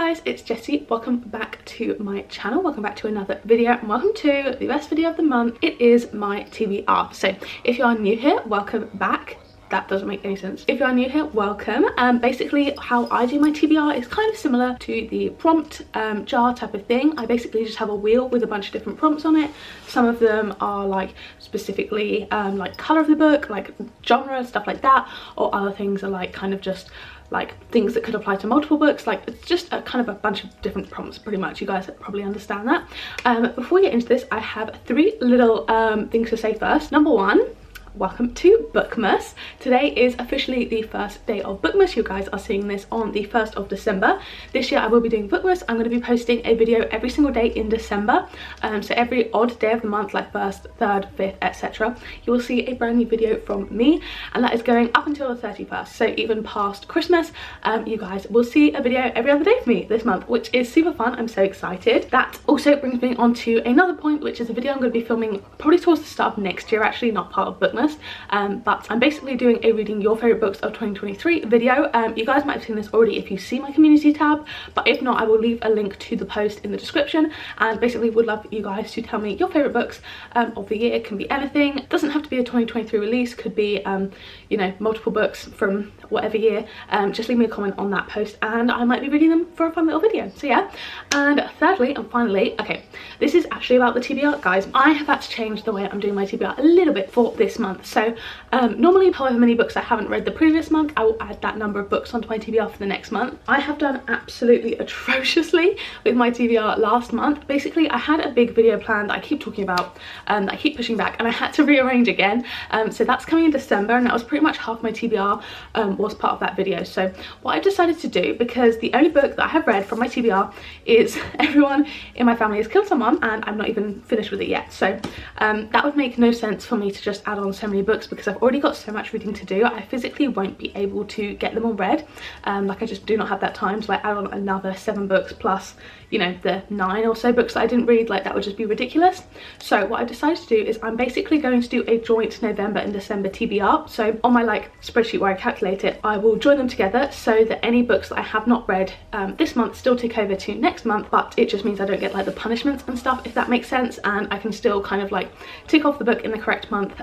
guys, it's Jessie. Welcome back to my channel. Welcome back to another video and welcome to the best video of the month. It is my TBR. So if you are new here, welcome back. That doesn't make any sense. If you are new here, welcome. Basically how I do my TBR is kind of similar to the prompt jar type of thing. I basically just have a wheel with a bunch of different prompts on it. Some of them are like specifically like color of the book, like genre, stuff like that, or other things are like kind of just like things that could apply to multiple books. Like it's just a kind of a bunch of different prompts pretty much. You guys probably understand that. Before we get into this, I have three little things to say first. Number one, welcome to Bookmas. Today is officially the first day of Bookmas. You guys are seeing this on the 1st of December. This year I will be doing Bookmas. I'm going to be posting a video every single day in December. So every odd day of the month, like 1st, 3rd, 5th, etc. you will see a brand new video from me, and that is going up until the 31st. So even past Christmas, you guys will see a video every other day for me this month, which is super fun. I'm so excited. That also brings me on to another point, which is a video I'm going to be filming probably towards the start of next year, actually not part of Bookmas. But I'm basically doing a reading your favorite books of 2023 video. You guys might have seen this already if you see my community tab, but if not, I will leave a link to the post in the description, and basically would love you guys to tell me your favorite books of the year. It can be anything. It doesn't have to be a 2023 release, could be you know, multiple books from whatever year. Just leave me a comment on that post and I might be reading them for a fun little video. So yeah. And thirdly and finally, okay, this is actually about the TBR, guys. I have had to change the way I'm doing my TBR a little bit for this month. So normally however many books I haven't read the previous month, I will add that number of books onto my TBR for the next month. I have done absolutely atrociously with my TBR last month. Basically I had a big video plan that I keep talking about, that I keep pushing back, and I had to rearrange again. So that's coming in December, and that was pretty much half my TBR was part of that video. So what I've decided to do, because the only book that I have read from my TBR is Everyone in My Family Has Killed Someone, and I'm not even finished with it yet. So that would make no sense for me to just add on so many books, because I've already got so much reading to do. I physically won't be able to get them all read. Like I just do not have that time to like add on another 7 books plus, you know, the 9 or so books that I didn't read. Like that would just be ridiculous. So what I decided to do is I'm basically going to do a joint November and December TBR. So on my like spreadsheet where I calculate it, I will join them together so that any books that I have not read this month still tick over to next month, but it just means I don't get like the punishments and stuff, if that makes sense, and I can still kind of like tick off the book in the correct month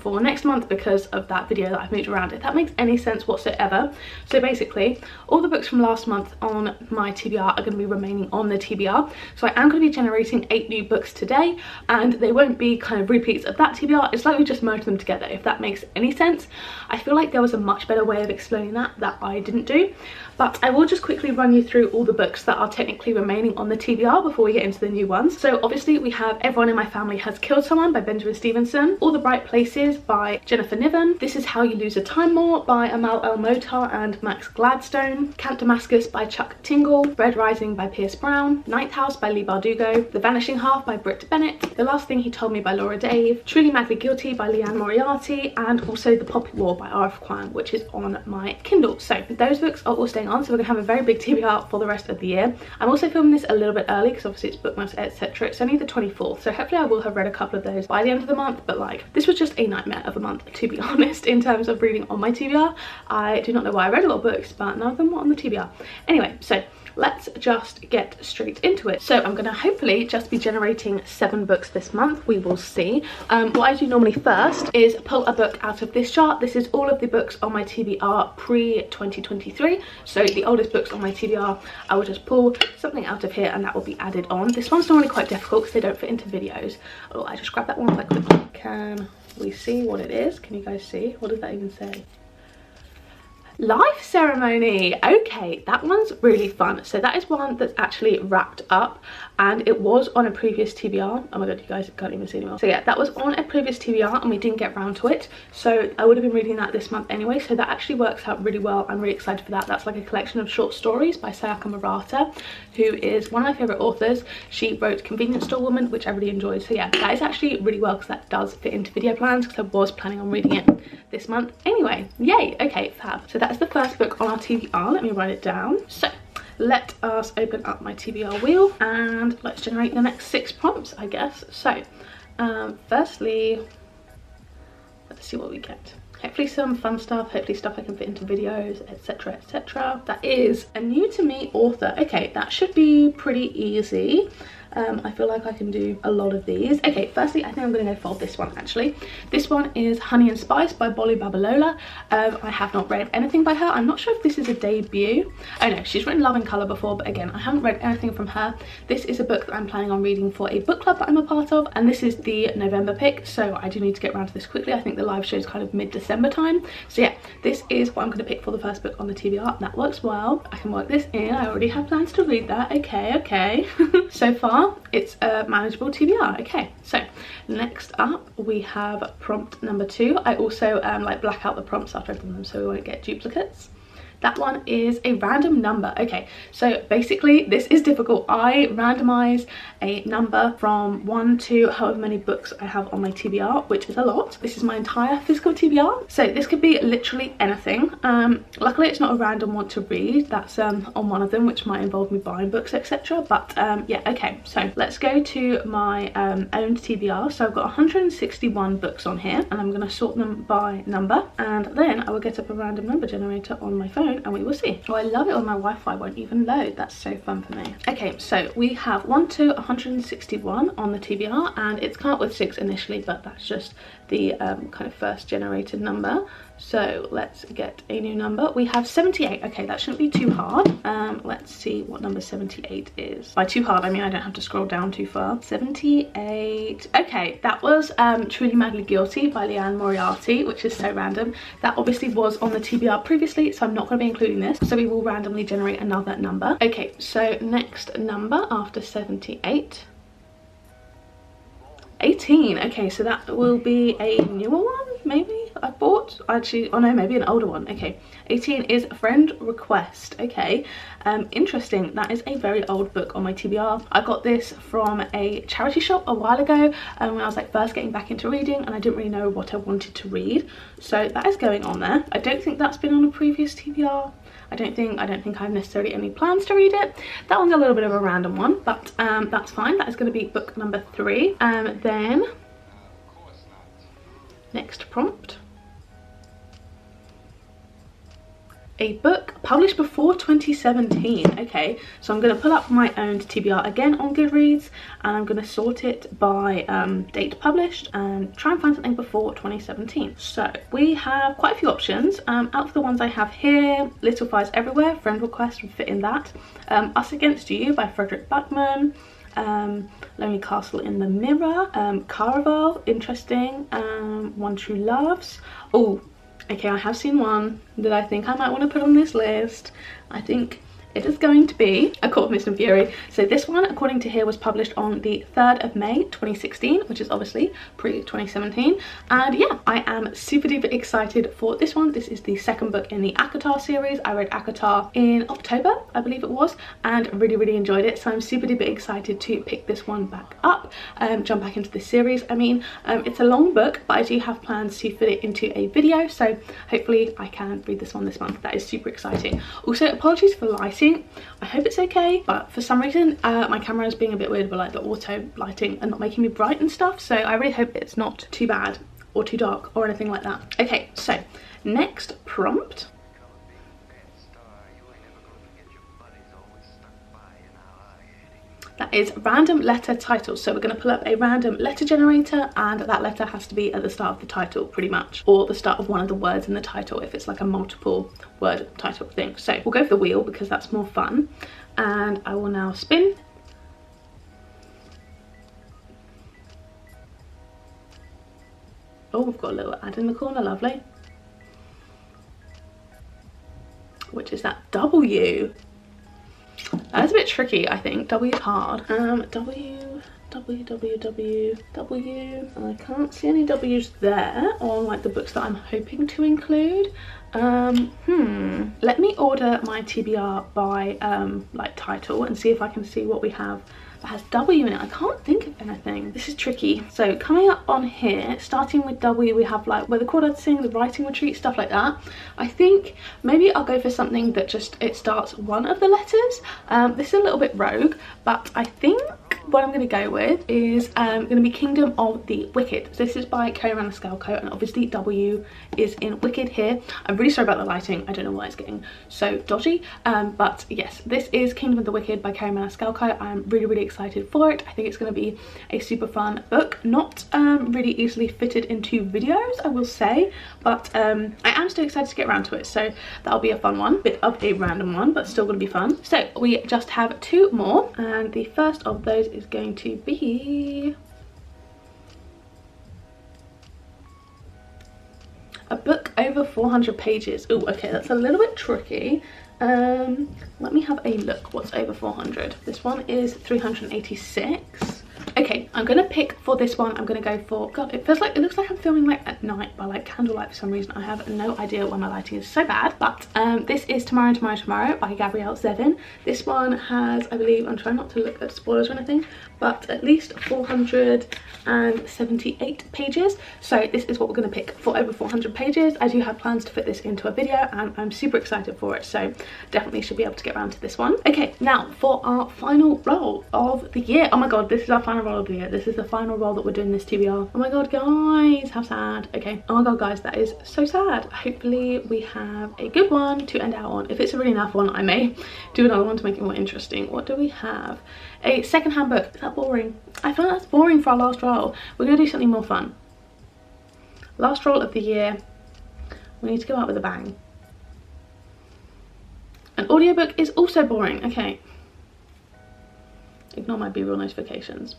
for next month because of that video that I've moved around, if that makes any sense whatsoever. So basically all the books from last month on my TBR are going to be remaining on the TBR. So I am going to be generating 8 new books today, and they won't be kind of repeats of that TBR. It's like we just merged them together, if that makes any sense. I feel like there was a much better way of explaining that I didn't do, but I will just quickly run you through all the books that are technically remaining on the TBR before we get into the new ones. So obviously we have Everyone in My Family Has Killed Someone by Benjamin Stevenson, All the Bright Places by Jennifer Niven, This Is How You Lose a Time More by Amal El Motar and Max Gladstone, Camp Damascus by Chuck Tingle, Red Rising by Pierce Brown, Ninth House by Leigh Bardugo, The Vanishing Half by Britt Bennett, The Last Thing He Told Me by Laura Dave, Truly Madly Guilty by Leanne Moriarty, and also The Poppy War by R.F. Kuang, which is on my Kindle. So those books are all staying on, so we're gonna have a very big TBR for the rest of the year. I'm also filming this a little bit early because obviously it's Bookmas, etc. It's only the 24th, so hopefully I will have read a couple of those by the end of the month, but like this was just a nightmare of a month, to be honest, in terms of reading on my TBR. I do not know why I read a lot of books, but none of them were on the TBR. Anyway, so let's just get straight into it. So I'm going to hopefully just be generating 7 books this month. We will see. What I do normally first is pull a book out of this chart. This is all of the books on my TBR pre-2023. So the oldest books on my TBR, I will just pull something out of here and that will be added on. This one's normally quite difficult because they don't fit into videos. Oh, I just grabbed that one quite quickly. Can we see what it is? Can you guys see? What does that even say? Life ceremony. Okay, that one's really fun. So that is one that's actually wrapped up, and it was on a previous TBR. Oh my god, you guys can't even see anymore. So yeah, that was on a previous TBR and we didn't get round to it, so I would have been reading that this month anyway, so that actually works out really well. I'm really excited for that. That's like a collection of short stories by Sayaka Murata, who is one of my favorite authors. She wrote Convenience Store Woman, which I really enjoyed. So yeah, that is actually really well because that does fit into video plans, because I was planning on reading it this month anyway. Yay. Okay, fab. So that's the first book on our TBR. Let me write it down. So let us open up my TBR wheel and let's generate the next 6 prompts, I guess. So firstly, let's see what we get. Hopefully some fun stuff, hopefully stuff I can fit into videos, etc, etc. That is a new to me author. Okay, that should be pretty easy. I feel like I can do a lot of these. Okay, firstly, I think I'm going to go for this one, actually. This one is Honey and Spice by Bolly Babalola. I have not read anything by her. I'm not sure if this is a debut. Oh no, she's written Love in Colour before, but again, I haven't read anything from her. This is a book that I'm planning on reading for a book club that I'm a part of, and this is the November pick, so I do need to get around to this quickly. I think the live show is kind of mid-December time. So yeah, this is what I'm going to pick for the first book on the TBR. That works well. I can work this in. I already have plans to read that. Okay. So far, it's a manageable TBR. Okay, so next up we have prompt number 2. I also like black out the prompts after I've done them so we won't get duplicates. That one is a random number. Okay, so basically this is difficult. I randomize a number from 1 to however many books I have on my TBR, which is a lot. This is my entire physical TBR, so this could be literally anything. Luckily it's not a random want to read. That's on one of them, which might involve me buying books, etc. But yeah, okay, so let's go to my owned TBR. So I've got 161 books on here, and I'm going to sort them by number, and then I will get up a random number generator on my phone and we will see. Oh, I love it when my Wi-Fi won't even load. That's so fun for me. Okay, so we have 1 to 161 on the TBR, and it's come up with 6 initially, but that's just the kind of first generated number. So let's get a new number. We have 78. Okay, that shouldn't be too hard. Let's see what number 78 is. By too hard, I mean I don't have to scroll down too far. 78. Okay, that was Truly Madly Guilty by Leanne Moriarty, which is so random. That obviously was on the TBR previously, so I'm not going to be including this. So we will randomly generate another number. Okay, so next number after 78. 18. Okay, so that will be a newer one, maybe I bought. Actually, oh no, maybe an older one. Okay, 18 is Friend Request. Okay, interesting. That is a very old book on my TBR. I got this from a charity shop a while ago when I was like first getting back into reading, and I didn't really know what I wanted to read, so that is going on there. I don't think that's been on a previous TBR. I don't think I have necessarily any plans to read it. That one's a little bit of a random one, but that's fine. That is going to be book number 3. Then next prompt. A book published before 2017. Okay, so I'm going to pull up my own TBR again on Goodreads, and I'm going to sort it by date published and try and find something before 2017. So we have quite a few options. Out of the ones I have here, Little Fires Everywhere, Friend Request would fit in that. Us Against You by Frederick Buckman. Lonely Castle in the Mirror. Caraval, interesting. One True Loves. Oh, okay, I have seen one that I think I might want to put on this list. I think it is going to be A Court of Mist and Fury. So this one, according to here, was published on the 3rd of May 2016, which is obviously pre-2017. And yeah, I am super duper excited for this one. This is the second book in the ACOTAR series. I read ACOTAR in October, I believe it was, and really enjoyed it. So I'm super duper excited to pick this one back up, jump back into this series. I mean, it's a long book, but I do have plans to fit it into a video, so hopefully I can read this one this month. That is super exciting. Also, apologies for lighting. I hope it's okay, but for some reason my camera is being a bit weird with like the auto lighting and not making me bright and stuff, so I really hope it's not too bad or too dark or anything like that. Okay, so next prompt. That is random letter title. So we're going to pull up a random letter generator, and that letter has to be at the start of the title pretty much, or the start of one of the words in the title if it's like a multiple word title thing. So we'll go for the wheel because that's more fun, and I will now spin. Oh, we've got a little ad in the corner, lovely. Which is that W? That's a bit tricky, I think. W is hard. W. I can't see any W's there on like the books that I'm hoping to include. Let me order my TBR by like title and see if I can see what we have that has W in it. I can't think of anything. This is tricky. So coming up on here, starting with W, we have like Where the Crawdads Sing, The Writing Retreat, stuff like that. I think maybe I'll go for something that just, it starts one of the letters. This is a little bit rogue, but I think what I'm going to go with is going to be Kingdom of the Wicked. So this is by Kerry Maniscalco, and obviously W is in Wicked here. I'm really sorry about the lighting. I don't know why it's getting so dodgy. But yes, this is Kingdom of the Wicked by Kerry Maniscalco. I'm really excited for it. I think it's going to be a super fun book. Not really easily fitted into videos, I will say, but I am still excited to get around to it. So that'll be a fun one. Bit of a random one, but still going to be fun. So we just have 2 more, and the first of those is going to be a book over 400 pages. Oh, okay, that's a little bit tricky. Let me have a look. What's over 400? This one is 386. Okay, I'm gonna pick for this one. I'm gonna go for, God, it looks like I'm filming like at night by like candlelight for some reason. I have no idea why my lighting is so bad. But this is Tomorrow by Gabrielle Zevin. This one has, I believe, I'm trying not to look at spoilers or anything, but at least 478 pages. So this is what we're gonna pick for over 400 pages. I do have plans to fit this into a video, and I'm super excited for it. So definitely should be able to get around to this one. Okay, now for our final roll of the year. Oh my God, this is our final roll of the year. This is the final roll that we're doing this TBR. Oh my God, guys, how sad. Okay, oh my God, guys, that is so sad. Hopefully we have a good one to end out on. If it's a really enough one, I may do another one to make it more interesting. What do we have? A second-hand book. Is that boring? I feel like that's boring for our last roll. We're gonna do something more fun. Last roll of the year. We need to go out with a bang. An audiobook is also boring. Okay. Ignore my B-roll notifications.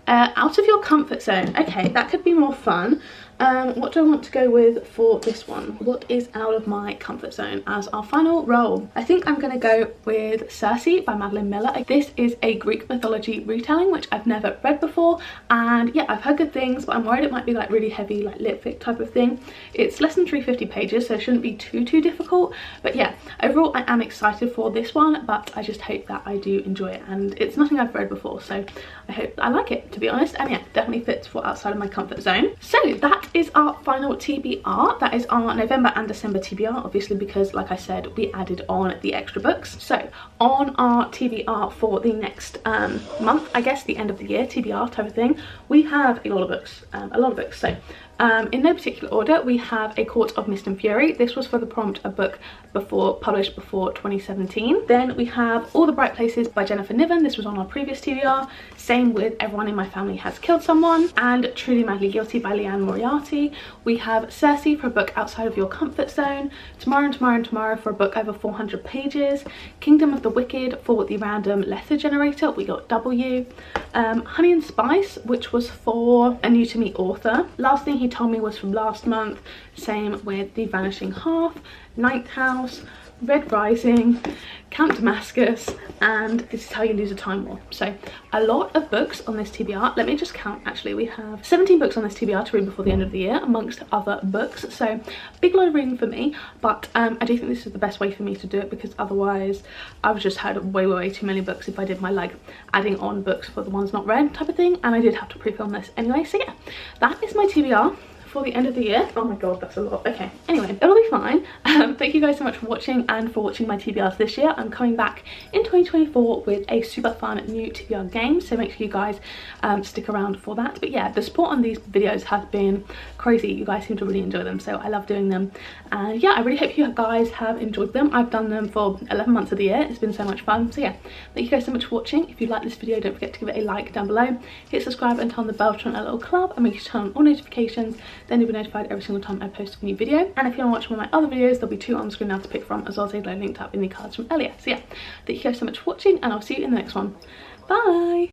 Out of your comfort zone. Okay, that could be more fun. What do I want to go with for this one? What is out of my comfort zone as our final roll? I think I'm going to go with Circe by Madeline Miller. This is a Greek mythology retelling, which I've never read before, and yeah, I've heard good things, but I'm worried it might be like really heavy, like lit fic type of thing. It's less than 350 pages, so it shouldn't be too difficult. But yeah, overall I am excited for this one, but I just hope that I do enjoy it, and it's nothing I've read before, so I hope I like it, to be honest. And yeah, definitely fits for outside of my comfort zone. So that is our final TBR. That is our November and December TBR, obviously, because like I said, we added on the extra books. So on our TBR for the next month, I guess the end of the year TBR type of thing, we have a lot of books. So in no particular order, we have A Court of Mist and Fury. This was for the prompt, a book published before 2017. Then we have All the Bright Places by Jennifer Niven. This was on our previous TBR. Same with Everyone in My Family Has Killed Someone, and Truly Madly Guilty by Leanne Moriarty. We have Circe for a book outside of your comfort zone. Tomorrow for a book over 400 pages. Kingdom of the Wicked for the random letter generator. We got W. Honey and Spice, which was for a new to me author. Last Thing He Told Me was from last month. Same with The Vanishing Half, Ninth House, Red Rising, Count Damascus, and This Is How You Lose a Time War. So a lot of books on this TBR. Let me just count, actually. We have 17 books on this TBR to read before the end of the year, amongst other books. So big load of reading for me, but I do think this is the best way for me to do it, because otherwise I've just had way too many books if I did my like adding on books for the ones not read type of thing, and I did have to pre-film this anyway. So yeah, that is my TBR for the end of the year. Oh my God, that's a lot. Okay, anyway, it'll be fine. Thank you guys so much for watching and for watching my TBRs this year. I'm coming back in 2024 with a super fun new TBR game, so make sure you guys stick around for that. But yeah, the support on these videos has been crazy. You guys seem to really enjoy them, so I love doing them. And yeah, I really hope you guys have enjoyed them. I've done them for 11 months of the year. It's been so much fun. So yeah, thank you guys so much for watching. If you like this video, don't forget to give it a like down below. Hit subscribe and turn on the bell to join a little club, and make sure to turn on all notifications. Then you'll be notified every single time I post a new video. And if you want to watch one of my other videos, there'll be 2 on screen now to pick from, as well as a linked up in the cards from earlier. So yeah, thank you guys so much for watching, and I'll see you in the next one. Bye!